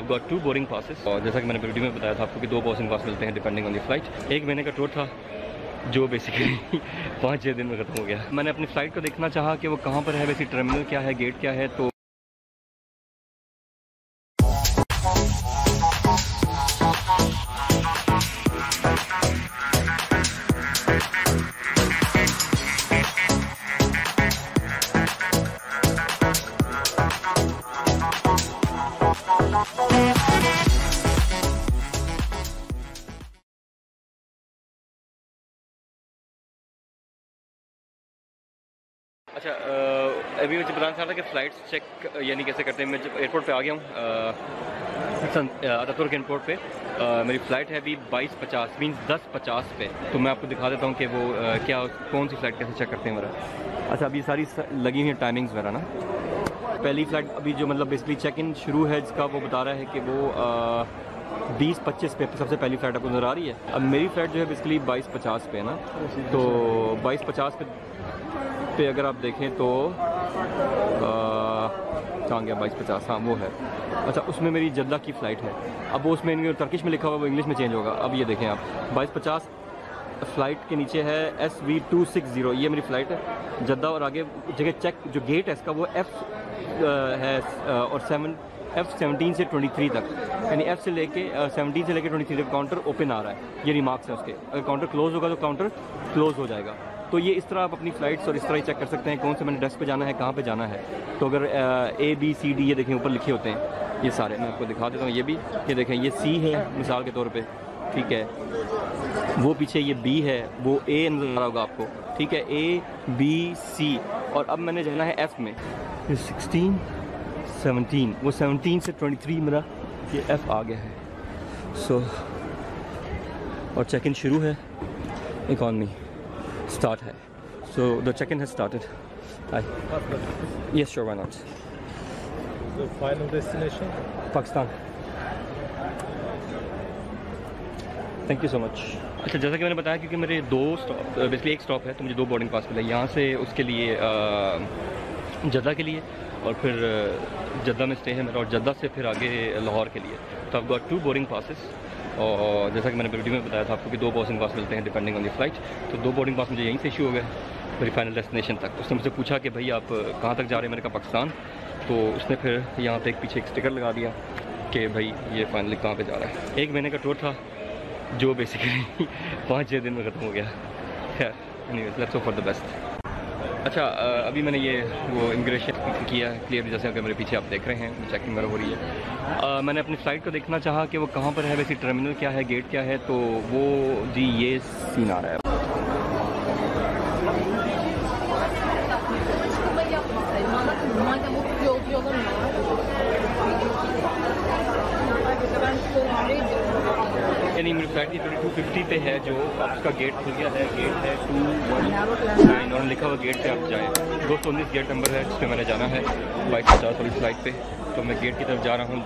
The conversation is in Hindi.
Got 2 boarding passes. और जैसा कि मैंने वीडियो में बताया था आपको कि 2 बोर्डिंग पास मिलते हैं डिपेंडिंग ऑन द फ्लाइट। 1 महीने का टूर था जो बेसिकली 5-6 दिन में ख़त्म हो गया। मैंने अपनी फ़्लाइट को देखना चाहा कि वो कहाँ पर है, वैसे टर्मिनल क्या है, गेट क्या है। तो अच्छा, अभी मुझे बताना चाह रहा था कि फ़्लाइट्स चेक यानी कैसे करते हैं। मैं जब एयरपोर्ट पे आ गया हूँ अतातुर्क एयरपोर्ट पे। मेरी फ़्लाइट है अभी 22:50 मीन्स 10:50 पे। तो मैं आपको दिखा देता हूँ कि वो क्या कौन सी फ़्लाइट कैसे चेक करते हैं मेरा। अच्छा, अभी सारी लगी हुई हैं टाइमिंग्स मेरा ना। पहली फ़्लाइट अभी जो मतलब बेसिकली चेक इन शुरू है जिसका वो बता रहा है कि वो 20:25 पे सबसे पहली फ़्लाइट आपको नज़र आ रही है। अब मेरी फ़्लाइट जो है बेसिकली 22:50 पे है ना। तो 22:50 पे अगर आप देखें तो कहाँ गया 22:50, हाँ वो है। अच्छा, उसमें मेरी जद्दा की फ़्लाइट है। अब वो उसमें टर्किश में लिखा हुआ, वो इंग्लिश में चेंज होगा। अब ये देखें आप 22:50 फ़्लाइट के नीचे है SV260, ये मेरी फ़्लाइट है जद्दा। और आगे जगह चेक जो गेट है इसका वो F है और F17 से 23 तक, यानी F से लेके 17 से लेके 23 तक काउंटर ओपन आ रहा है। ये रिमार्क्स हैं उसके। अगर काउंटर क्लोज़ होगा तो काउंटर क्लोज़ हो जाएगा। तो ये इस तरह आप अपनी फ़्लाइट्स और इस तरह ही चेक कर सकते हैं कौन से मैंने डेस्क पे जाना है, कहाँ पे जाना है। तो अगर ABCD ये देखें ऊपर लिखे होते हैं ये सारे, मैं आपको दिखा देता हूँ। ये भी ये देखें, ये C है मिसाल के तौर पे, ठीक है। वो पीछे ये B है, वो A नज़र आ रहा होगा आपको, ठीक है। ABC। और अब मैंने जाना है F में, 16 17, वो 17 से 23 मेरा ये F आ गया है। सो और चेक इन शुरू है, इकॉनमी स्टार्ट है। So the check in has started. Yes sure, why not. The final destination? Pakistan. Thank you so much. अच्छा, जैसा कि मैंने बताया क्योंकि मेरे 2 स्टॉप, बेसिकली 1 स्टॉप है तो मुझे 2 बोर्डिंग पास मिला यहाँ से उसके लिए जद्दा के लिए, और फिर जद्दा में स्टे है मेरा, और जद्दा से फिर आगे लाहौर के लिए। तो I've got 2 बोर्डिंग पासेस। और जैसा कि मैंने वीडियो में बताया था आपको कि 2 बोर्डिंग पास मिलते हैं डिपेंडिंग ऑन द फ्लाइट। तो 2 बोर्डिंग पास मुझे यहीं से इशू हो गए मेरी फाइनल डेस्टिनेशन तक। उसने मुझसे पूछा कि भाई आप कहाँ तक जा रहे हैं, मैंने कहा पाकिस्तान। तो उसने फिर यहाँ पे पीछे एक स्टिकर लगा दिया कि भाई ये फाइनली कहाँ पे जा रहा है। 1 महीने का टूर था जो बेसिकली 5-6 दिन में ख़त्म हो गया। खैर, anyways let's hope for the best. अच्छा, अभी मैंने ये वो इमिग्रेशन किया है क्लियर, जैसे अगर मेरे पीछे आप देख रहे हैं चेकिंग मेरा हो रही है। मैंने अपनी फ़्लाइट को देखना चाहा कि वो कहाँ पर है, वैसे टर्मिनल क्या है, गेट क्या है। तो वो जी ये सीन आ रहा है। यानी मेरी फ्लाइट की 2250 पे है जो अब उसका गेट खुल गया है। गेट है 219 और लिखा हुआ गेट पे आप जाएँ। 219 गेट नंबर है जिस पे मैंने जाना है 22:50 वाली फ्लाइट पे। तो मैं गेट की तरफ जा रहा हूँ।